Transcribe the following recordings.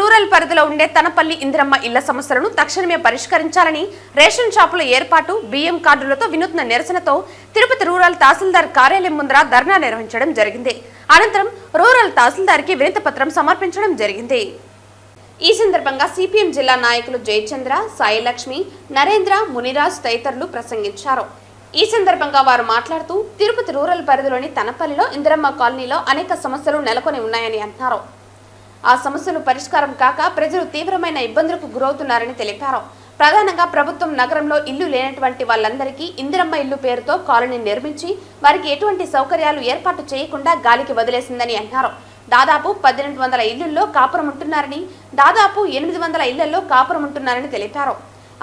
Rural పరిధిలో ఉండే తనపల్లి ఇందిరమ్మ ఇళ్ల సమస్యలను తక్షణమే పరిష్కరించాలని రేషన్ షాపుల ఏర్పాటు, బియ్యం కార్డులతో వినూత్న నిరసనతో తిరుపతి రూరల్ తహసీల్దార్ కార్యాలయం ముందర ధర్నా నిర్వహించడం జరిగింది. అనంతరం రూరల్ తహసీల్దార్కి వినతి పత్రం సమర్పించడం జరిగింది. ఈ సందర్భంగా సిపిఎం జిల్లా నాయకులు జయచంద్ర, సాయిలక్ష్మి, నరేంద్ర, మునిరాజ్ తదితరులు ప్రసంగించారు. ఈ సందర్భంగా వారు మాట్లాడుతూ తిరుపతి రూరల్ పరిధిలోని తనపల్లిలో ఇందిరమ్మ కాలనీలో అనేక సమస్యలు నెలకొని ఉన్నాయని అన్నారు. ఆ సమస్యలు పరిష్కారం కాక ప్రజలు తీవ్రమైన ఇబ్బందులకు గురవుతున్నారని తెలిపారు. ప్రధానంగా ప్రభుత్వం నగరంలో ఇల్లు లేనటువంటి వాళ్ళందరికీ ఇందిరమ్మ ఇల్లు పేరుతో కాలనీ నిర్మించి వారికి ఎటువంటి సౌకర్యాలు ఏర్పాటు చేయకుండా గాలికి వదిలేసిందని అన్నారు. దాదాపు 1800 ఇళ్లలో కాపురం ఉంటున్నారని, దాదాపు 800 ఇళ్లలో కాపురం ఉంటున్నారని తెలిపారు.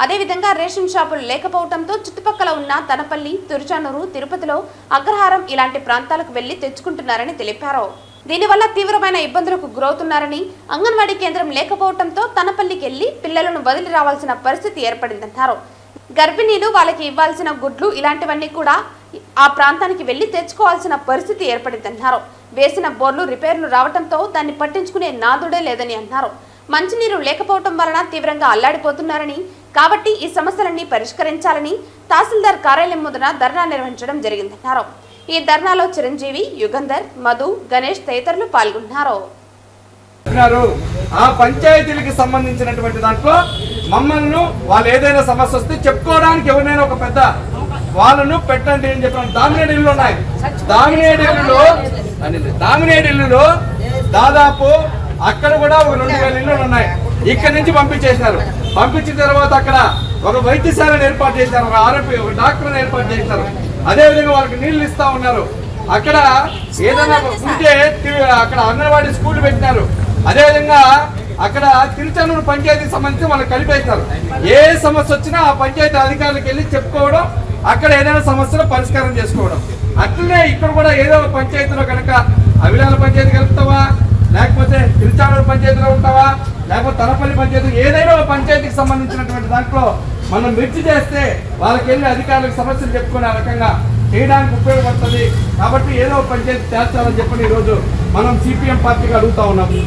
అదేవిధంగా రేషన్ షాపులు లేకపోవడంతో చుట్టుపక్కల ఉన్న తనపల్లి, తురుచానూరు, తిరుపతిలో అగ్రహారం ఇలాంటి ప్రాంతాలకు వెళ్లి తెచ్చుకుంటున్నారని తెలిపారు. దీనివల్ల తీవ్రమైన ఇబ్బందులకు గురవుతున్నారని, అంగన్వాడీ కేంద్రం లేకపోవడంతో తనపల్లికి వెళ్లి పిల్లలను వదిలి రావాల్సిన పరిస్థితి ఏర్పడిందన్నారు. గర్భిణీలు వాళ్ళకి ఇవ్వాల్సిన గుడ్లు ఇలాంటివన్నీ కూడా ఆ ప్రాంతానికి వెళ్లి తెచ్చుకోవాల్సిన పరిస్థితి ఏర్పడిందన్నారు. వేసిన బోర్లు రిపేర్లు రావడంతో దాన్ని పట్టించుకునే నాదుడే లేదని అన్నారు. మంచినీరు లేకపోవడం వలన తీవ్రంగా అల్లాడిపోతున్నారని, కాబట్టి ఈ సమస్యలన్నీ పరిష్కరించాలని తహసీల్దార్ కార్యాలయం ముందున ధర్నా నిర్వహించడం జరిగిందన్నారు. ఈ ధర్నాలో చిరంజీవి, యుగంధర్, మధు, గణేష్ తదితరులు పాల్గొన్నారు. ఆ పంచాయతీలకు సంబంధించినటువంటి దాంట్లో మమ్మల్ని వాళ్ళు ఏదైనా సమస్య వస్తే చెప్పుకోవడానికి ఎవరినైనా ఒక పెద్ద వాళ్ళను పెట్టండి అని చెప్పిన దామినేడు ఇల్లు ఉన్నాయి. దామినేడు ఇల్లులో దాదాపు అక్కడ కూడా 2000 ఇల్లు ఉన్నాయి. ఇక్కడి నుంచి పంపించేసినారు. పంపించిన తర్వాత అక్కడ ఒక వైద్యశాలను ఏర్పాటు చేశారు, ఒక ఆర్ఎంపీ, ఒక డాక్టర్ని ఏర్పాటు చేశారు. అదేవిధంగా వాళ్ళకి నీళ్లు ఇస్తా ఉన్నారు. అక్కడ ఏదైనా ఉంటే అక్కడ అంగన్వాడీ స్కూల్ పెట్టినారు. అదేవిధంగా అక్కడ తిరుచానూరు పంచాయతీకి సంబంధించి వాళ్ళకి కలిపేస్తారు. ఏ సమస్య వచ్చినా ఆ పంచాయతీ అధికారులకు వెళ్ళి చెప్పుకోవడం, అక్కడ ఏదైనా సమస్యలు పరిష్కారం చేసుకోవడం. అట్లనే ఇక్కడ కూడా ఏదో ఒక పంచాయతీలో కనుక అవిలాల పంచాయతీ కలుపుతావా, లేకపోతే తిరుచానూరు పంచాయతీలో ఉంటావా, లేకపోతే తనపల్లి పంచాయతీ, ఏదైనా ఒక పంచాయతీకి సంబంధించినటువంటి దాంట్లో మనం మిర్చి చేస్తే వాళ్ళకి వెళ్ళి అధికారులకు సమస్యలు చెప్పుకునే రకంగా చేయడానికి ఉపయోగపడుతుంది. కాబట్టి ఏదో పంచాయతీ చేర్చాలని చెప్పని ఈరోజు మనం సిపిఎం పార్టీగా అడుగుతా ఉన్నాం.